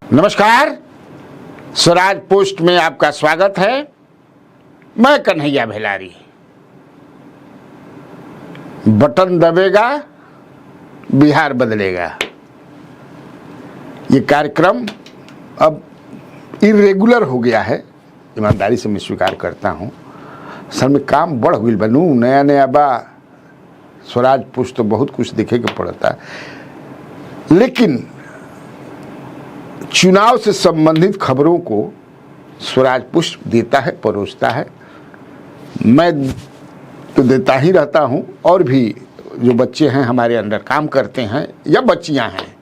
नमस्कार, स्वराज पोस्ट में आपका स्वागत है। मैं कन्हैया भेलारी। बटन दबेगा, बिहार बदलेगा। ये कार्यक्रम अब इरेगुलर हो गया है, ईमानदारी से मैं स्वीकार करता हूँ। असल में काम बढ़ गई बनू, नया नया बा। स्वराज पोस्ट तो बहुत कुछ देखे के पड़ता है, लेकिन चुनाव से संबंधित खबरों को स्वराज पोस्ट देता है, परोसता है। मैं तो देता ही रहता हूं, और भी जो बच्चे हैं हमारे अंदर काम करते हैं या बच्चियां हैं,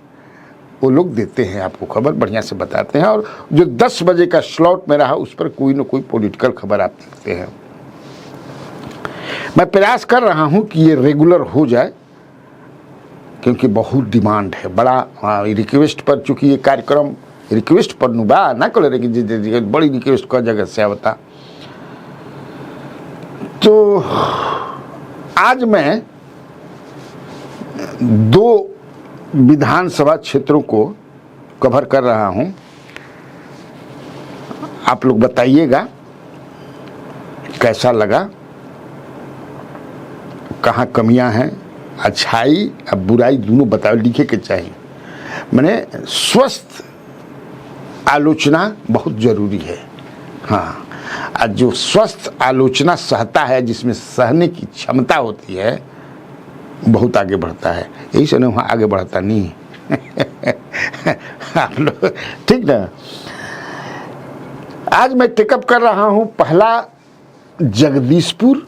वो लोग देते हैं आपको खबर, बढ़िया से बताते हैं। और जो 10 बजे का स्लॉट में रहा, उस पर कोई ना कोई पॉलिटिकल खबर आप देखते हैं। मैं प्रयास कर रहा हूं कि ये रेगुलर हो जाए, क्योंकि बहुत डिमांड है, बड़ा रिक्वेस्ट पर। चूंकि ये कार्यक्रम रिक्वेस्ट पर नुबा ना कर रहे कि बड़ी रिक्वेस्ट कर जगह से आवता। तो आज मैं 2 विधानसभा क्षेत्रों को कवर कर रहा हूं। आप लोग बताइएगा कैसा लगा, कहाँ कमियां हैं, अच्छाई और बुराई दोनों बताओ, लिखे के चाहिए। मैंने स्वस्थ आलोचना बहुत जरूरी है। हाँ, और जो स्वस्थ आलोचना सहता है, जिसमें सहने की क्षमता होती है, बहुत आगे बढ़ता है। यही से वहाँ आगे बढ़ता नहीं आप लोग ठीक ना। आज मैं टेकअप कर रहा हूँ पहला जगदीशपुर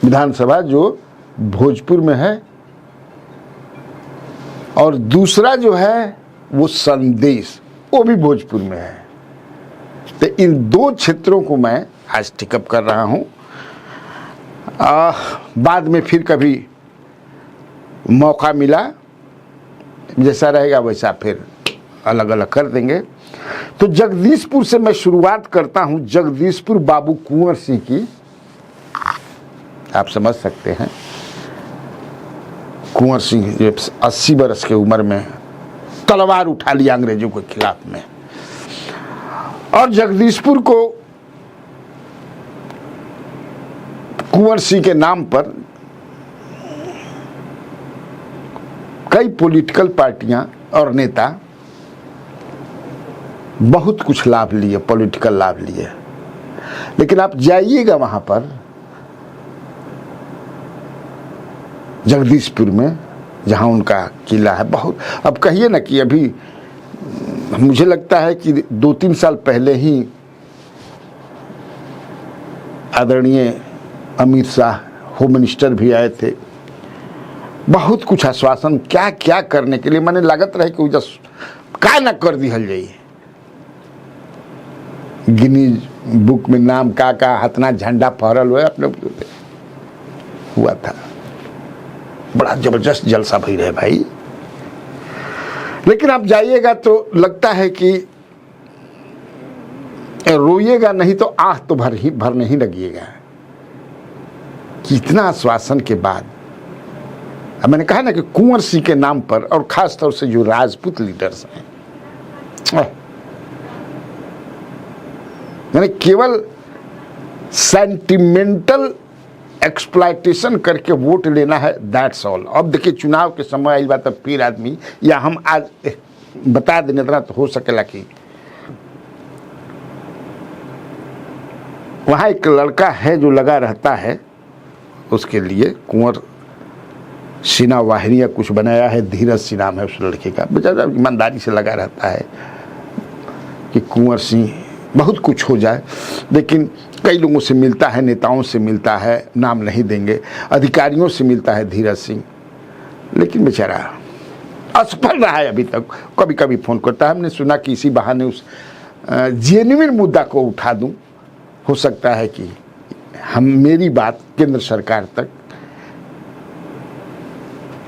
विधानसभा, जो भोजपुर में है, और दूसरा जो है वो संदेश, वो भी भोजपुर में है। तो इन 2 क्षेत्रों को मैं आज टिकअप कर रहा हूं। बाद में फिर कभी मौका मिला, जैसा रहेगा वैसा फिर अलग अलग कर देंगे। तो जगदीशपुर से मैं शुरुआत करता हूं। जगदीशपुर बाबू कुंवर सिंह की, आप समझ सकते हैं, कुंवर सिंह 80 वर्ष की उम्र में तलवार उठा लिया अंग्रेजों के खिलाफ में। और जगदीशपुर को कुंवर सिंह के नाम पर कई पॉलिटिकल पार्टियां और नेता बहुत कुछ लाभ लिए, पॉलिटिकल लाभ लिए। लेकिन आप जाइएगा वहां पर जगदीशपुर में, जहां उनका किला है, बहुत, अब कहिए ना कि अभी मुझे लगता है कि 2-3 साल पहले ही आदरणीय अमित शाह होम मिनिस्टर भी आए थे। बहुत कुछ आश्वासन क्या क्या करने के लिए, मैंने लागत रहे कि का न कर दिहल जाइए। गिनीज बुक में नाम का हतना झंडा फहरल हुआ अपने हुआ था। बड़ा जबरदस्त जलसा भई रहे भाई। लेकिन आप जाइएगा तो लगता है कि रोइएगा नहीं तो आह तो भर नहीं लगिएगा। कितना आश्वासन के बाद, अब मैंने कहा ना कि कुंवर सिंह के नाम पर, और खास तौर से जो राजपूत लीडर्स हैं, मैंने केवल सेंटिमेंटल एक्सप्लॉयटेशन करके वोट लेना है, दैट्स ऑल। अब देखिए चुनाव के समय आई बात, अब फिर आदमी, या हम आज बता देने इतना तो हो सकेला कि वहां एक लड़का है जो लगा रहता है, उसके लिए कुंवर सिन्हा वाहिनी कुछ बनाया है, धीरज सिंह नाम है उस लड़के का। बेचारा ईमानदारी से लगा रहता है कि कुंवर सिंह बहुत कुछ हो जाए। लेकिन कई लोगों से मिलता है, नेताओं से मिलता है, नाम नहीं देंगे, अधिकारियों से मिलता है धीरज सिंह, लेकिन बेचारा असफल रहा है अभी तक। कभी कभी फोन करता है, हमने सुना कि इसी बहाने उस जेन्युइन मुद्दा को उठा दूं, हो सकता है कि मेरी बात केंद्र सरकार तक,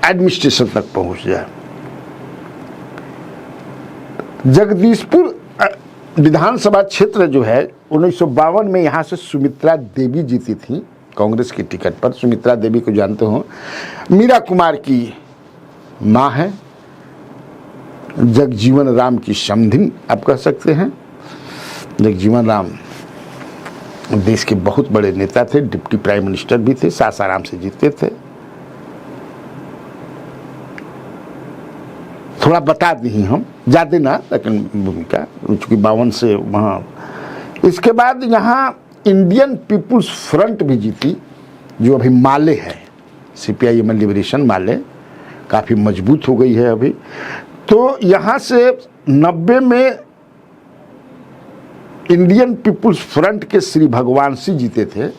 एडमिनिस्ट्रेशन तक पहुंच जाए। जगदीशपुर विधानसभा क्षेत्र जो है 1952 में यहाँ से सुमित्रा देवी जीती थी कांग्रेस की टिकट पर। सुमित्रा देवी को जानते हो, मीरा कुमार की माँ है। जगजीवन राम की समधिन आप कह सकते हैं। जगजीवन राम देश के बहुत बड़े नेता थे, डिप्टी प्राइम मिनिस्टर भी थे, सासाराम से जीते थे। थोड़ा बता दी हम, ज़्यादा ना, लेकिन भूमिका चूँकि 52 से वहाँ। इसके बाद यहाँ इंडियन पीपुल्स फ्रंट भी जीती, जो अभी माले है, CPIM लिबरेशन माले, काफ़ी मजबूत हो गई है अभी। तो यहाँ से 90 में इंडियन पीपुल्स फ्रंट के श्री भगवान सिंह जीते थे।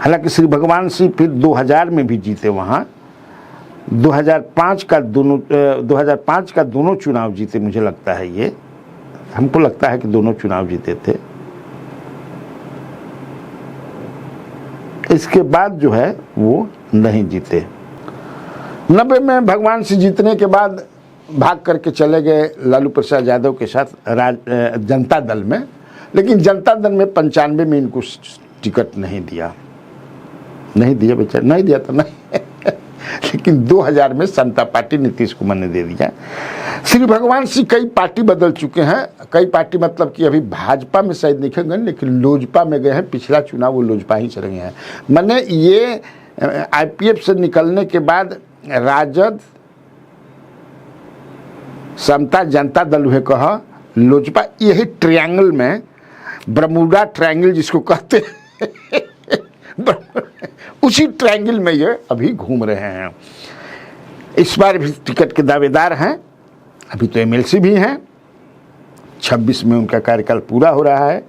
हालांकि श्री भगवान सिंह फिर 2000 में भी जीते वहाँ। 2005 का दोनों चुनाव जीते, मुझे लगता है, ये हमको लगता है कि दोनों चुनाव जीते थे। इसके बाद जो है वो नहीं जीते। 90 में भगवान सिंह जीतने के बाद भाग करके चले गए लालू प्रसाद यादव के साथ जनता दल में, लेकिन जनता दल में 95 में इनको टिकट नहीं दिया बेचारे, नहीं दिया तो नहीं लेकिन 2000 में समता पार्टी नीतीश कुमार ने दे दिया। श्री भगवान सिंह कई पार्टी बदल चुके हैं, कई पार्टी मतलब कि अभी भाजपा में शायद नहीं गए, लेकिन लोजपा में गए हैं। पिछला चुनाव वो लोजपा ही चले गए हैं। मैंने ये IPF से निकलने के बाद राजद, समता, जनता दल हुए कहा, लोजपा, यही ट्रायंगल में, बरमूडा ट्रायंगल जिसको कहते हैं उसी ट्रायंगल में ये अभी घूम रहे हैं। इस बार भी टिकट के दावेदार हैं, अभी तो MLC भी हैं। 26 में उनका कार्यकाल पूरा हो रहा है।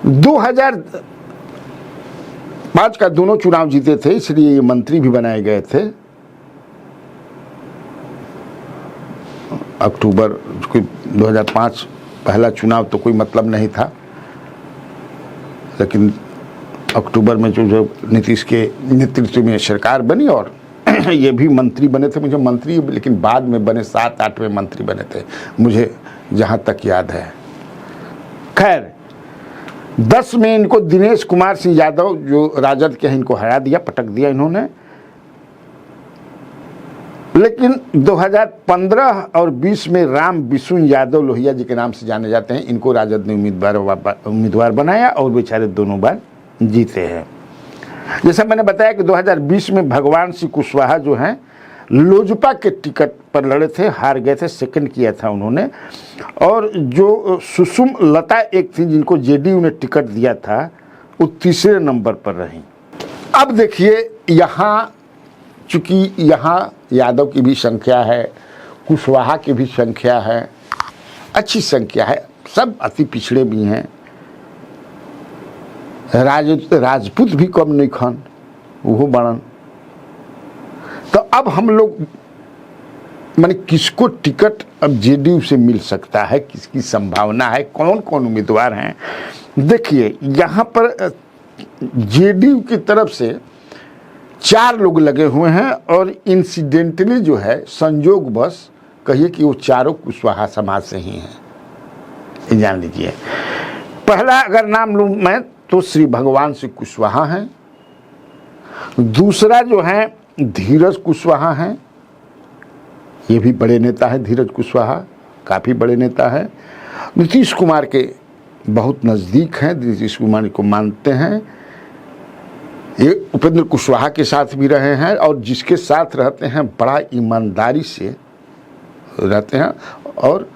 2005 का दोनों चुनाव जीते थे, इसलिए ये मंत्री भी बनाए गए थे। अक्टूबर 2005 पहला चुनाव तो कोई मतलब नहीं था, लेकिन अक्टूबर में जो नीतीश के नेतृत्व में सरकार बनी और ये भी मंत्री बने थे। मुझे मंत्री, लेकिन बाद में बने, 7-8वें मंत्री बने थे, मुझे जहाँ तक याद है। खैर 10 में इनको दिनेश कुमार सिंह यादव जो राजद के हैं, इनको हरा दिया, पटक दिया इन्होंने। लेकिन 2015 और 20 में राम बिशुन यादव लोहिया जी के नाम से जाने जाते हैं, इनको राजद ने उम्मीदवार बनाया और बेचारे दोनों बार जीते हैं। जैसा मैंने बताया कि 2020 में भगवान सिंह कुशवाहा जो हैं लोजपा के टिकट पर लड़े थे, हार गए थे, सेकंड किया था उन्होंने। और जो सुषुम लता एक थी जिनको JDU ने टिकट दिया था, वो तीसरे नंबर पर रही। अब देखिए यहाँ, चूँकि यहाँ यादव की भी संख्या है, कुशवाहा की भी संख्या है, अच्छी संख्या है, सब अति पिछड़े भी हैं। राजपूत भी कम नहीं खान, वो बड़न। तो अब हम लोग माने किसको टिकट अब JDU से मिल सकता है, किसकी संभावना है, कौन कौन उम्मीदवार हैं। देखिए यहाँ पर JDU की तरफ से 4 लोग लगे हुए हैं और इंसिडेंटली जो है, संजोग बस कहिए कि वो चारों कुशवाहा समाज से ही हैं, ये जान लीजिए। पहला अगर नाम लूँ मैं तो श्री भगवान सिंह कुशवाहा हैं। दूसरा जो है धीरज कुशवाहा हैं, ये भी बड़े नेता हैं। धीरज कुशवाहा काफ़ी बड़े नेता हैं, नीतीश कुमार के बहुत नज़दीक हैं, नीतीश कुमार को मानते हैं। ये उपेंद्र कुशवाहा के साथ भी रहे हैं और जिसके साथ रहते हैं बड़ा ईमानदारी से रहते हैं। और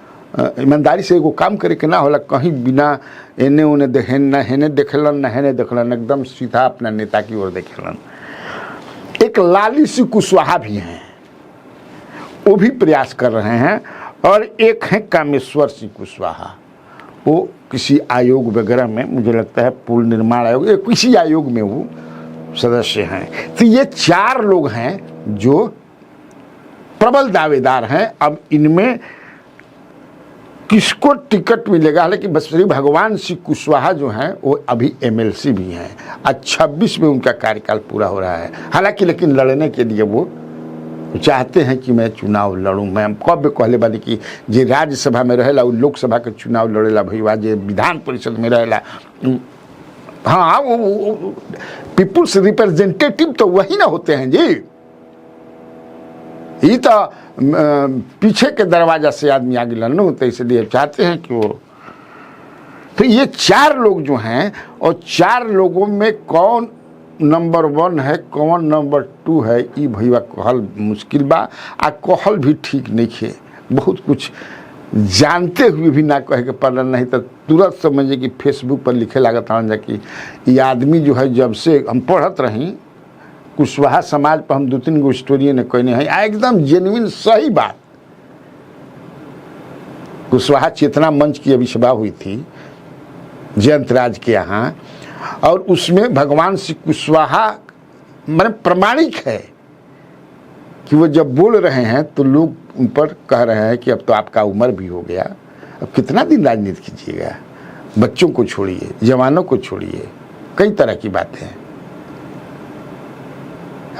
ईमानदारी से एगो काम करे के ना होला, कहीं बिना एने ओने देखे, न हेने देखलन न हेने देखलन, एकदम सीधा अपना नेता की ओर देखलन। एक लाली सिंह कुशवाहा भी हैं, वो भी प्रयास कर रहे हैं। और एक है कामेश्वर सिंह कुशवाहा, वो किसी आयोग वगैरह में, मुझे लगता है पुल निर्माण आयोग, किसी आयोग में वो सदस्य हैं। तो ये 4 लोग हैं जो प्रबल दावेदार हैं। अब इनमें किसको टिकट मिलेगा, हालांकि श्री भगवान सिंह कुशवाहा जो हैं वो अभी MLC भी हैं, आज 26 में उनका कार्यकाल पूरा हो रहा है। हालांकि लेकिन लड़ने के लिए वो चाहते हैं कि मैं चुनाव लड़ूं। मैं कब कहले बानी कि जे राज्यसभा में रहेला वो लोकसभा के चुनाव लड़ेला भैया, जे विधान परिषद में रहेला, हाँ वो पीपुल्स रिप्रेजेंटेटिव तो वही ना होते हैं जी। ये तो पीछे के दरवाजा से आदमी आगे लड़ना, तो इसलिए चाहते हैं कि वो, तो ये 4 लोग जो हैं, और 4 लोगों में कौन नंबर 1 है, कौन नंबर 2 है, ये भैया कहल मुश्किल बा, आ कहल भी ठीक नहीं है। बहुत कुछ जानते हुए भी ना कहे के पड़ल, नहीं तो तुरंत समझे कि फेसबुक पर लिखे लागत हन जा कि ये आदमी जो है, जब से हम पढ़त रही कुशवाहा समाज पर, हम 2-3 गो स्टोरी ने कहने हैं, एकदम जेन्युइन सही बात। कुशवाहा चेतना मंच की अभी सभा हुई थी जयंतराज के यहाँ, और उसमें भगवान श्री कुशवाहा मैंने प्रमाणिक है कि वो जब बोल रहे हैं तो लोग उन पर कह रहे हैं कि अब तो आपका उम्र भी हो गया, अब कितना दिन राजनीति कीजिएगा, बच्चों को छोड़िए, जवानों को छोड़िए, कई तरह की बातें हैं।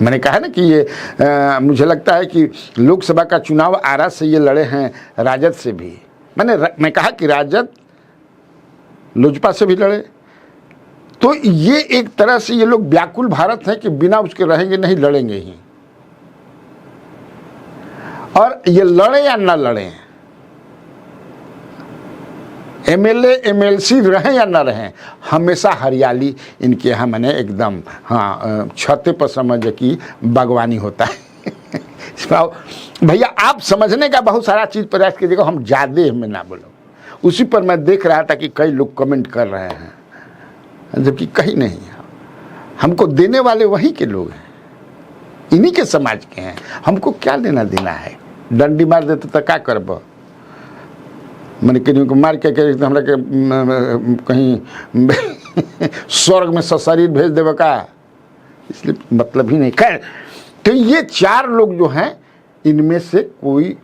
मैंने कहा ना कि ये मुझे लगता है कि लोकसभा का चुनाव आरा से ये लड़े हैं राजद से भी। मैं कहा कि राजद लोजपा से भी लड़े, तो ये एक तरह से ये लोग व्याकुल भारत हैं कि बिना उसके रहेंगे नहीं, लड़ेंगे ही। और ये लड़े या ना लड़े, एमएलए एमएलसी रहें या ना रहें, हमेशा हरियाली इनके यहाँ मैंने एकदम, हाँ, छते पर समझ कि बागवानी होता है। भैया आप समझने का बहुत सारा चीज़ प्रयास कीजिएगा, हम ज़्यादा में ना बोलो। उसी पर मैं देख रहा था कि कई लोग कमेंट कर रहे हैं, जबकि कहीं नहीं, हमको देने वाले वहीं के लोग हैं, इन्हीं के समाज के हैं, हमको क्या लेना देना है। डंडी मार देते तो क्या करब, मैंने किन्हीं को मार के हमरा के कहीं स्वर्ग में सशरीर भेज देवे का, इसलिए मतलब ही नहीं। खैर, तो ये 4 लोग जो हैं, इनमें से कोई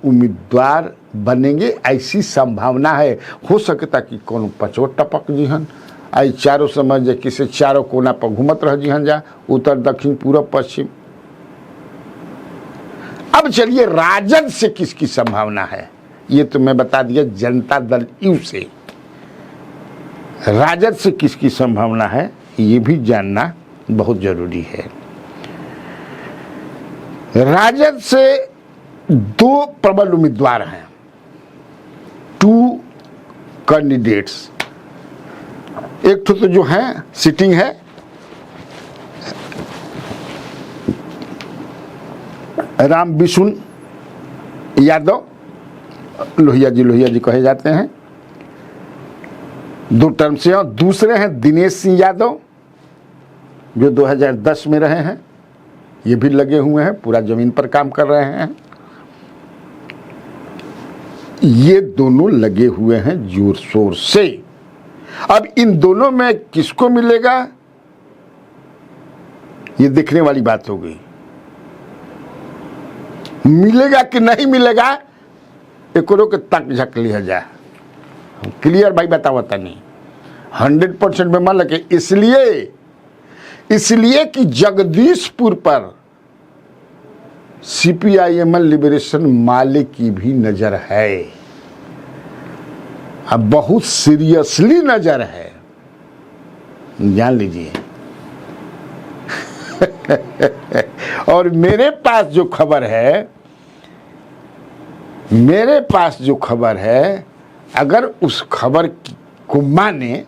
उम्मीदवार बनेंगे ऐसी संभावना है। हो सकता कि कौन पचो टपक जिहन, आई चारों समझ किसी चारों कोना पर घूमत रह जिहन जा, उत्तर दक्षिण पूरब पश्चिम। अब चलिए राजद से किसकी संभावना है, ये तो मैं बता दिया जनता दल यू से। राजद से किसकी संभावना है ये भी जानना बहुत जरूरी है। राजद से 2 प्रबल उम्मीदवार हैं, 2 कैंडिडेट्स। एक तो जो है सिटिंग है राम विशुन यादव, लोहिया जी कहे जाते हैं, 2 टर्म से। और दूसरे हैं दिनेश सिंह यादव, जो 2010 में रहे हैं, ये भी लगे हुए हैं, पूरा जमीन पर काम कर रहे हैं। ये दोनों लगे हुए हैं जोर शोर से। अब इन दोनों में किसको मिलेगा ये देखने वाली बात हो गई। मिलेगा कि नहीं मिलेगा एकरो के तक झक लिया जाए, क्लियर भाई बताओ नहीं 100% में मान लगे। इसलिए कि जगदीशपुर पर CPIML लिबरेशन माले की भी नजर है, अब बहुत सीरियसली नजर है, जान लीजिए। और मेरे पास जो खबर है, अगर उस खबर को माने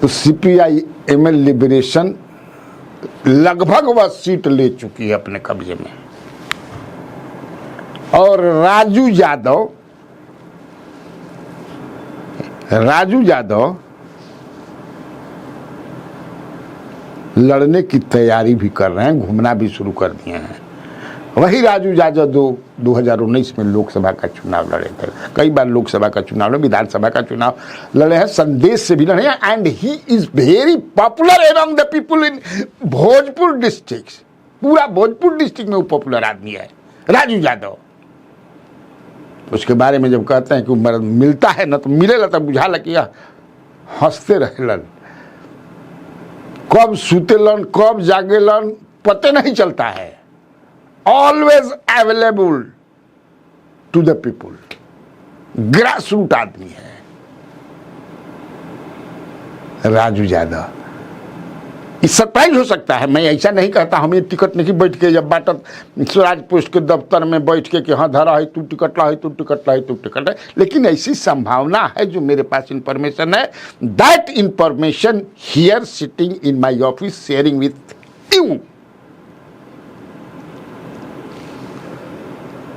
तो CPIML लिबरेशन लगभग वह सीट ले चुकी है अपने कब्जे में। और राजू यादव लड़ने की तैयारी भी कर रहे हैं, घूमना भी शुरू कर दिए हैं। वही राजू यादव 2019 में लोकसभा का चुनाव लड़े थे, कई बार लोकसभा का चुनाव, विधानसभा का चुनाव लड़े हैं, संदेश से भी लड़े हैं। And he is very popular among the people in Bhojpur district. पूरा भोजपुर डिस्ट्रिक्ट में वो पॉपुलर आदमी है राजू यादव। उसके बारे में जब कहते हैं कि मिलता है ना, तो मिलेला तब बुझाला कि हंसते रहेलन, कब सुतेलन कब जागेलन पते नहीं चलता है। Always available to the people, grass root आदमी है राजू यादव। सरप्राइज हो सकता है। मैं ऐसा नहीं कहता हमें टिकट नहीं बैठ के जब बाटत स्वराज पोस्ट के दफ्तर में बैठ के कि हाँ धरा है तू टिकट ला है तू टिकट ला है तू टिकट है, लेकिन ऐसी संभावना है जो मेरे पास इंफॉर्मेशन है, that information here sitting in my office sharing with you.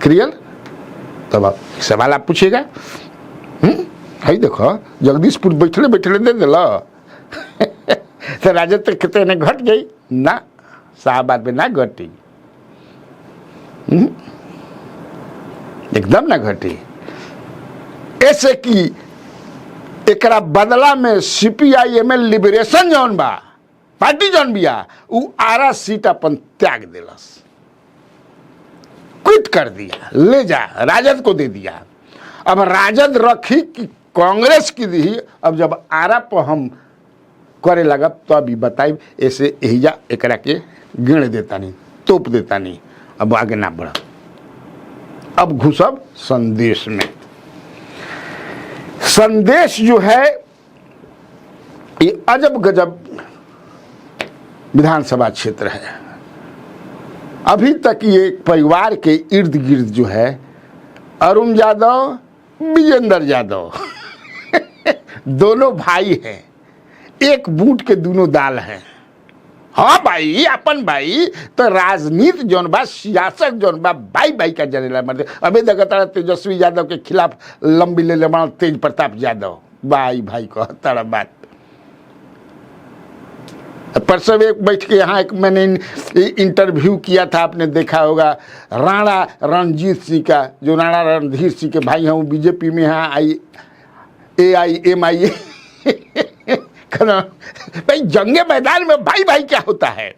Clear? तब आप सवाल आप पूछेगा। है देखो जगदीशपुर बैठले बैठले दे दिला तो राजद तो कहते हैं घट गई ना, शाहबाद में ना घटी, एकदम ना घटी। ऐसे कि एकरा बदला में CPI-ML लिबरेशन जौन बा पार्टी जौन बिया उ आरा सीट अपन त्याग दिलस, क्विट कर दिया, ले जा राजद को दे दिया। अब राजद रखी कि कांग्रेस की दी। अब जब आरा पर हम करे लगा तो अभी बताई ऐसे एहिजा एकरा के गिण देता नहीं, तोप देता नहीं, अब आगे ना बढ़ा। अब घुसब संदेश में। संदेश जो है ये अजब गजब विधानसभा क्षेत्र है। अभी तक ये परिवार के इर्द गिर्द जो है अरुण यादव, विजेंद्र यादव दोनों भाई हैं, एक बूट के दोनों दाल हैं। हाँ भाई अपन भाई तो राजनीति जौन बा सियासत जौन बा भाई भाई का जनेला मर्द। अबे देखता तेजस्वी यादव के खिलाफ लंबी ले लेना तेज प्रताप यादव भाई भाई कहता बात। परसों एक बैठ के यहाँ एक मैंने इंटरव्यू किया था, आपने देखा होगा, राणा रणजीत सिंह का, जो राणा रणधीर सिंह के भाई हैं वो बीजेपी में हैं, AIMI भाई जंगे मैदान में भाई भाई क्या होता है।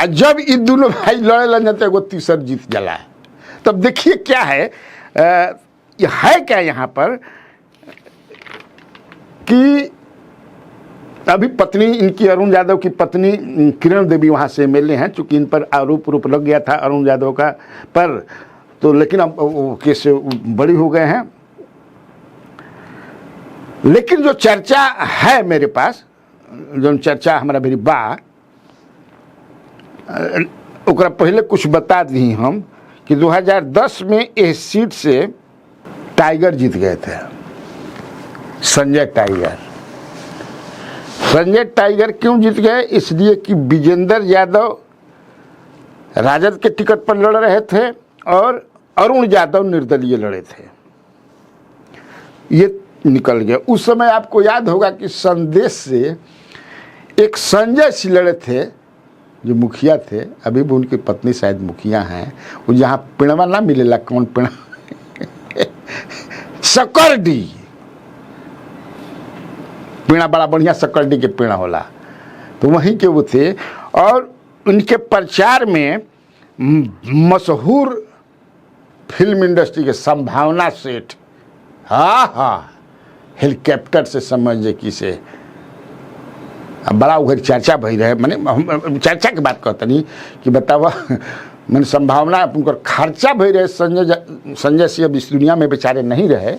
जब ये दोनों भाई लड़े लग जाते हैं वो तीसरा जीत जला है। तब देखिए क्या है क्या यहाँ पर कि अभी पत्नी इनकी अरुण यादव की पत्नी किरण देवी वहाँ से MLA हैं, चूंकि इन पर आरोप लग गया था अरुण यादव का पर, तो लेकिन अब वो केस बड़ी हो गए हैं। लेकिन जो चर्चा है मेरे पास, जो चर्चा हमारा मेरी बा ओकरा पहले कुछ बता दी हम कि 2010 में इस सीट से टाइगर जीत गए थे, संजय टाइगर। संजय टाइगर क्यों जीत गए? इसलिए कि विजेंद्र यादव राजद के टिकट पर लड़ रहे थे और अरुण यादव निर्दलीय लड़े थे, ये निकल गया। उस समय आपको याद होगा कि संदेश से एक संजय सिंह लड़े थे जो मुखिया थे, अभी भी उनकी पत्नी शायद मुखिया हैं, वो जहाँ पिणवा ना मिलेला, कौन पिणा सकरडी पीड़ा, बड़ा बढ़िया सकरडी के पीड़ा होला, तो वहीं के वो थे। और उनके प्रचार में मशहूर फिल्म इंडस्ट्री के संभावना सेठ, हाँ हेलीकॉप्टर से समझे किसे, अब बड़ा उधर चर्चा भई रहे, मैंने चर्चा की बात कहता नहीं कि बतावा मैंने संभावना उनका खर्चा भई रहे। संजय सिंह अब इस दुनिया में बेचारे नहीं रहे,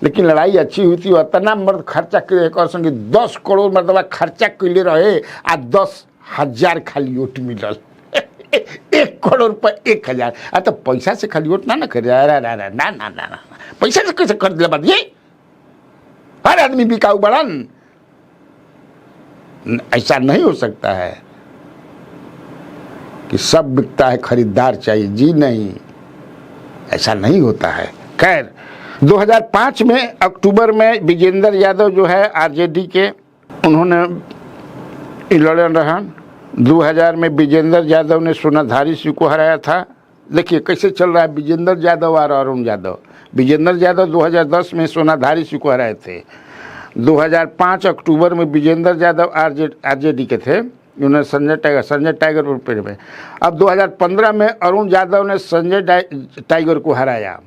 लेकिन लड़ाई अच्छी हुई थी। इतना मर्द खर्चा करे, एक और संगे 10 करोड़ मर्दबा खर्चा कैले रहे आ 10,000 खाली वोट मिलल 1 करोड़ पर 1,000। तो पैसा से खाली वोट ना खरीद, ना पैसा से कैसे खरीद ले बात, ये हर आदमी बिकाऊ बड़न, ऐसा नहीं हो सकता है कि सब बिकता है खरीदार चाहिए, जी नहीं, ऐसा नहीं होता है। खैर 2005 में अक्टूबर में विजेंद्र यादव जो है RJD के, उन्होंने लड़े रहा। 2000 में विजेंद्र यादव ने सोनाधारी सिंह को हराया था। देखिए कैसे चल रहा है विजेंद्र यादव और अरुण यादव। विजेंद्र यादव 2010 में सोनाधारी सिंह को हराए थे। 2005 अक्टूबर में विजेंद्र यादव RJD के थे, उन्होंने संजय टाइगर पर में। अब 2015 में अरुण यादव ने संजय टाइगर को हराया।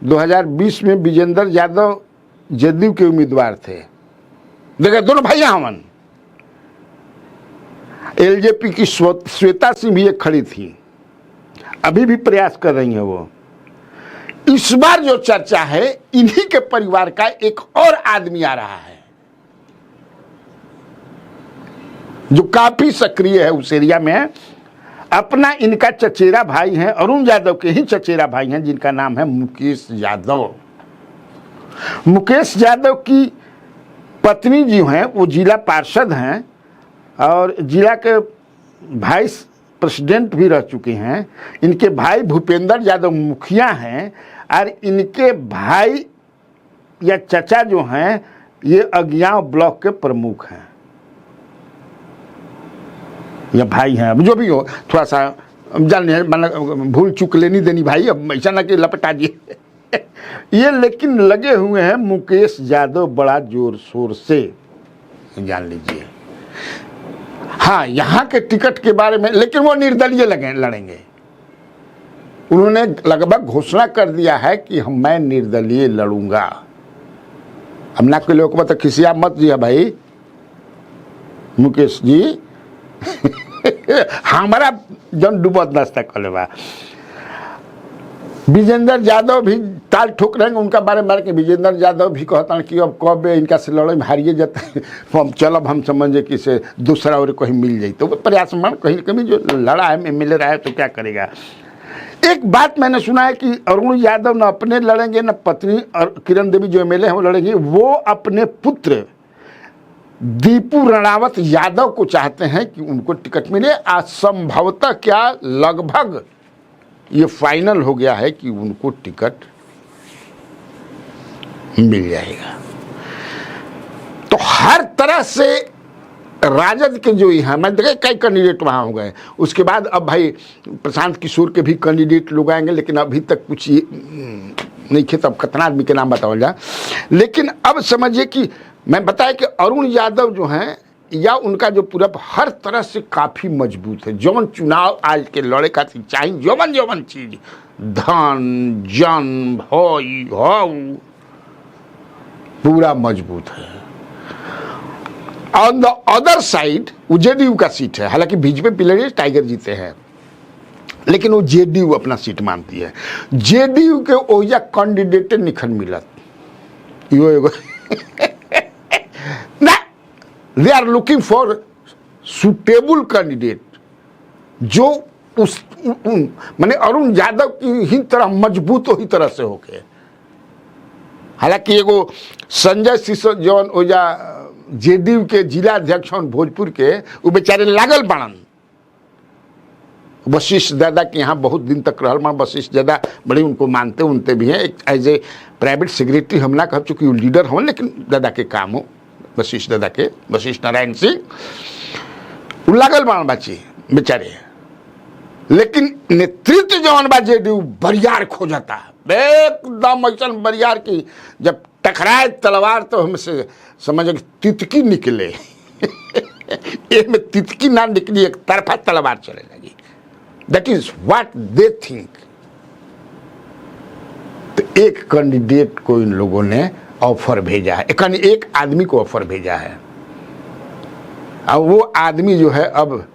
2020 में विजेंद्र यादव जदयू के उम्मीदवार थे। देखिए दोनों भाई हमन, LJP की श्वेता सिंह भी एक खड़ी थी, अभी भी प्रयास कर रही है वो। इस बार जो चर्चा है, इन्हीं के परिवार का एक और आदमी आ रहा है, जो काफी सक्रिय है उस एरिया में। अपना इनका चचेरा भाई है, अरुण यादव के ही चचेरा भाई हैं, जिनका नाम है मुकेश यादव। मुकेश यादव की पत्नी जो हैं वो जिला पार्षद हैं और जिला के वाइस प्रेसिडेंट भी रह चुके हैं। इनके भाई भूपेंद्र यादव मुखिया हैं और इनके भाई या चचा जो हैं ये अज्ञाव ब्लॉक के प्रमुख हैं या भाई हैं, अब जो भी हो, थोड़ा सा जान भूल चूक लेनी देनी भाई, अब ऐसा ना कि लपटा दिए ये। लेकिन लगे हुए हैं मुकेश यादव बड़ा जोर शोर से, जान लीजिए। हाँ, यहाँ के टिकट के बारे में, लेकिन वो निर्दलीय लड़ेंगे। उन्होंने लगभग घोषणा कर दिया है कि मैं निर्दलीय लड़ूंगा। हम ना के लोग को बता खिसिया मत दिया भाई मुकेश जी हमारा जन डूबत नाश्ता कर बा। विजेंद्र यादव भी ताल ठोक रहे हैं उनका बारे में कि विजेंद्र यादव भी कहता है कि अब कब इनका से लड़े में हारिए जाते हम चलब, हम समझे कि से दूसरा और कहीं मिल जाए। तो वो प्रयास मान कहीं कभी जो लड़ा है एमएलए रहा है तो क्या करेगा। एक बात मैंने सुना है कि अरुण यादव न अपने लड़ेंगे न पत्नी और किरण देवी जो एमएलए हैं वो लड़ेंगे, वो अपने पुत्र दीपू रणावत यादव को चाहते हैं कि उनको टिकट मिले। आज संभवतः क्या लगभग ये फाइनल हो गया है कि उनको टिकट मिल जाएगा। तो हर तरह से राजद के जो यहाँ मैं देखे कई कैंडिडेट वहाँ हो गए। उसके बाद अब भाई प्रशांत किशोर के भी कैंडिडेट लोग आएंगे, लेकिन अभी तक कुछ नहीं खे, तब कितना आदमी के नाम बताओ जा। लेकिन अब समझिए कि मैं बताया कि अरुण यादव जो हैं या उनका जो पूरा हर तरह से काफ़ी मजबूत है। जौन चुनाव आज के लड़े खातिर चाहिए, जौवन जौवन चीज धन जन भई हो पूरा मजबूत है। ऑन द अदर साइड वो जेडीयू का सीट है, हालांकि बीजेपी पिलर टाइगर जीते हैं, लेकिन वो जेडीयू अपना सीट मानती है। जेडीयू के ओजा कैंडिडेट निखन मिलत यो एगो ना, they are looking for suitable candidate जो उस माने अरुण यादव की ही तरह मजबूत ही तरह से होके। हालांकि एगो संजय सिसो जौन ओजा जेडीयू के जिला अध्यक्ष भोजपुर के, वो बेचारे लागल बाड़न वशिष्ठ दादा के यहाँ बहुत दिन तक रहल। मां वशिष्ठ दादा बड़े उनको मानते उनते भी हैं, एक एज ए प्राइवेट सेक्रेटरी हम ना कह चुकी वो लीडर हों, लेकिन दादा के काम हो वशिष्ठ दादा के, वशिष्ठ नारायण सिंह वो लागल बाड़न बाची बेचारे। लेकिन नेतृत्व जौन बा जेडीयू बरियार खोजता एकदम ऐसा बरियार की जब टकराए तलवार तो हमसे समझ तितकी निकले में तितकी ना निकली, एक तरफा तलवार चले लगी। That is what they think. तो एक कैंडिडेट को इन लोगों ने ऑफर भेजा है, एक आदमी को ऑफर भेजा है। अब वो आदमी जो है अब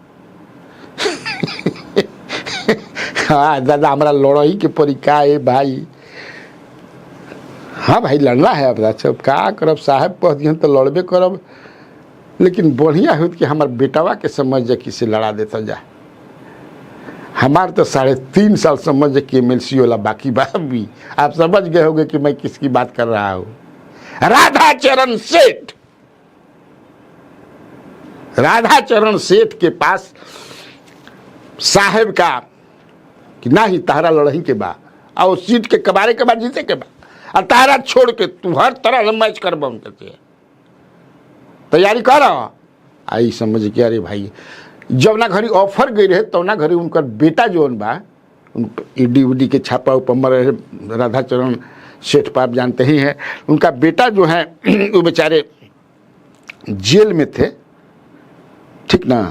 हाँ दादा हमारा लड़ाई के परीक्षा है भाई। हाँ भाई लड़ना है अब अच्छा का करब, साहब कह दिए तो लड़बे करब, लेकिन बढ़िया हो कि हमारे बेटावा के समझ जा किसे लड़ा देता जा। हमारे तो 3.5 साल समझ जा कि एमएलसी वाला बाकी बात भी आप समझ गए होंगे कि मैं किसकी बात कर रहा हूँ। राधाचरण सेठ, राधाचरण सेठ के पास साहेब का कि ना ही तारा लड़ही के बाद और सीट के कबारे के बाद जीते के बाद और तारा छोड़ के तू हर तरह मैच कर उनके तैयारी कर आई समझ के। अरे भाई जब ना घड़ी ऑफर गई रहे तो ना घड़ी उनका बेटा जो बा ईडी उडी के छापा उपमर रहे राधाचरण सेठ पाप जानते ही हैं। उनका बेटा जो है वो बेचारे जेल में थे, ठीक ना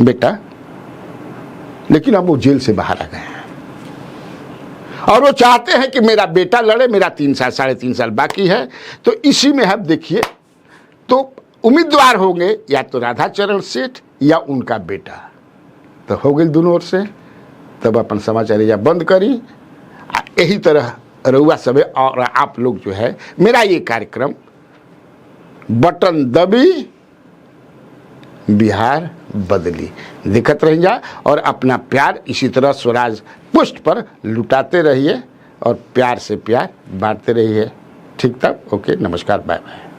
बेटा, लेकिन अब वो जेल से बाहर आ गए हैं और वो चाहते हैं कि मेरा बेटा लड़े। मेरा 3 साल 3.5 साल बाकी है, तो इसी में आप देखिए तो उम्मीदवार होंगे या तो राधाचरण सेठ या उनका बेटा। तो हो गई दोनों ओर से। तब अपन समाचार या बंद करी। यही तरह रउआ सबे और आप लोग जो है मेरा ये कार्यक्रम बटन दबी बिहार बदली। दिखत रहिए और अपना प्यार इसी तरह स्वराज पोस्ट पर लुटाते रहिए और प्यार से प्यार बांटते रहिए। ठीक था? ओके, नमस्कार, बाय बाय।